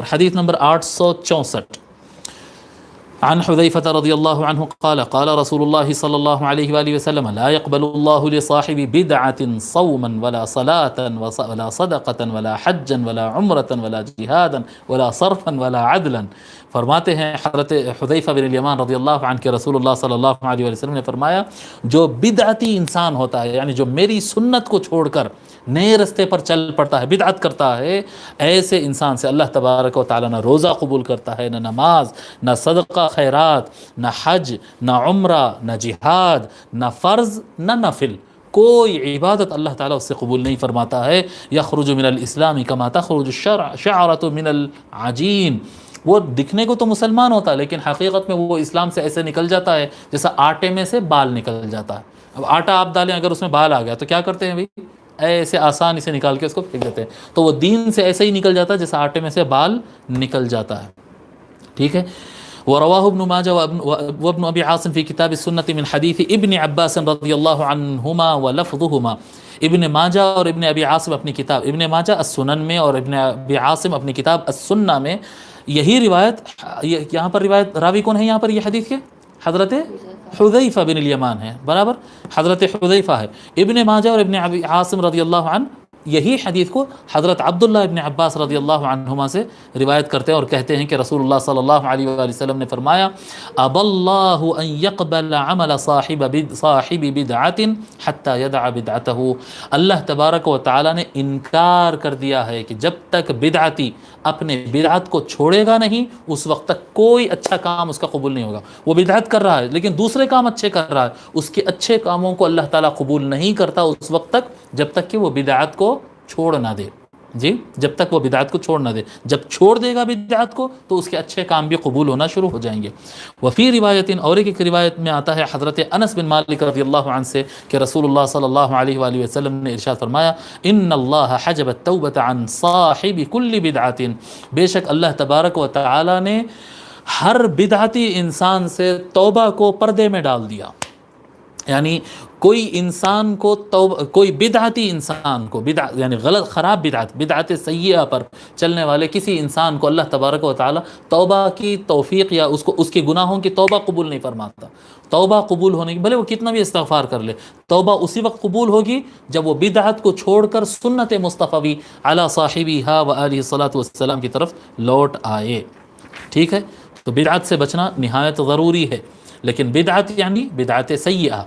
حدیث نمبر 864 عن حذيفة رضي الله عنه قال قال رسول الله صلى الله عليه وآله وسلم لا يقبل الله لصاحب بدعة صوما ولا صلاة ولا صدقة ولا حجا ولا عمرة ولا جهادا ولا صرفا ولا عدلا. فرماتے ہیں حضرت حذیفہ بن الیمان رضی اللہ عنہ کہ رسول اللہ صلی اللہ علیہ وسلم نے فرمایا جو بدعتی انسان ہوتا ہے، یعنی جو میری سنت کو چھوڑ کر نئے رستے پر چل پڑتا ہے، بدعت کرتا ہے، ایسے انسان سے اللہ تبارک و تعالیٰ نہ روزہ قبول کرتا ہے، نہ نماز، نہ صدقہ خیرات، نہ حج، نہ عمرہ، نہ جہاد، نہ فرض، نہ نفل، کوئی عبادت اللہ تعالیٰ اس سے قبول نہیں فرماتا ہے. یخرج من الاسلام کما تخرج الشعرۃ من العجین. وہ دکھنے کو تو مسلمان ہوتا ہے لیکن حقیقت میں وہ اسلام سے ایسے نکل جاتا ہے جیسا آٹے میں سے بال نکل جاتا ہے. اب آٹا آپ ڈالیں، اگر اس میں بال آ گیا تو کیا کرتے ہیں بھائی؟ ایسے آسانی سے نکال کے اس کو پھینک دیتے ہیں. تو وہ دین سے ایسے ہی نکل جاتا ہے جیسا آٹے میں سے بال نکل جاتا ہے. ٹھیک ہے. ورواه ابن ماجہ وابن ابی عاصم فی کتاب السنة من حدیث ابن عباس رضی اللہ عنہما ولفظہما. ابن ماجہ اور ابن ابی عاصم اپنی کتاب، ابن ماجہ السنن میں اور ابن ابی عاصم اپنی کتاب السنہ میں یہی روایت، یہاں پر روایت راوی کون ہے یہاں پر یہ حدیث کے؟ حضرت حذیفہ بن الیمان ہے، برابر حضرت حذیفہ ہے. ابن ماجہ اور ابن ابی عاصم رضی اللہ عنہ یہی حدیث کو حضرت عبداللہ ابن عباس رضی اللہ عنہما سے روایت کرتے ہیں اور کہتے ہیں کہ رسول اللہ صلی اللہ علیہ وآلہ وسلم نے فرمایا اب اللہ ان يقبل عمل صاحب بدعت حتی یدع بدعتہ. اللہ تبارک و تعالی نے انکار کر دیا ہے کہ جب تک بدعتی اپنے بدعت کو چھوڑے گا نہیں اس وقت تک کوئی اچھا کام اس کا قبول نہیں ہوگا. وہ بدعت کر رہا ہے لیکن دوسرے کام اچھے کر رہا ہے، اس کے اچھے کاموں کو اللہ تعالیٰ قبول نہیں کرتا اس وقت تک جب تک کہ وہ بدعت کو چھوڑ نہ دے. جی، جب تک وہ بدعت کو چھوڑ نہ دے. جب چھوڑ دے گا بدعت کو تو اس کے اچھے کام بھی قبول ہونا شروع ہو جائیں گے. وفی روایت، اور ایک روایت میں آتا ہے حضرت انس بن مالک رضی اللہ عنہ سے کہ رسول اللہ صلی اللہ علیہ وآلہ وسلم نے ارشاد فرمایا ان اللہ حجب التوبۃ عن صاحب کل بدعت. بے شک اللہ تبارک و تعالی نے ہر بدعتی انسان سے توبہ کو پردے میں ڈال دیا. یعنی کوئی انسان کو کوئی بدعتی انسان کو یعنی غلط خراب بدعت سیئہ پر چلنے والے کسی انسان کو اللہ تبارک و تعالی توبہ کی توفیق یا اس کے گناہوں کی توبہ قبول نہیں فرماتا. توبہ قبول ہونے کی بھلے وہ کتنا بھی استغفار کر لے، توبہ اسی وقت قبول ہوگی جب وہ بدعت کو چھوڑ کر سنت مصطفی علی صاحبہ و آلہ الصلاۃ والسلام کی طرف لوٹ آئے. ٹھیک ہے. تو بدعت سے بچنا نہایت ضروری ہے، لیکن بدعت یعنی بدعت سیئہ.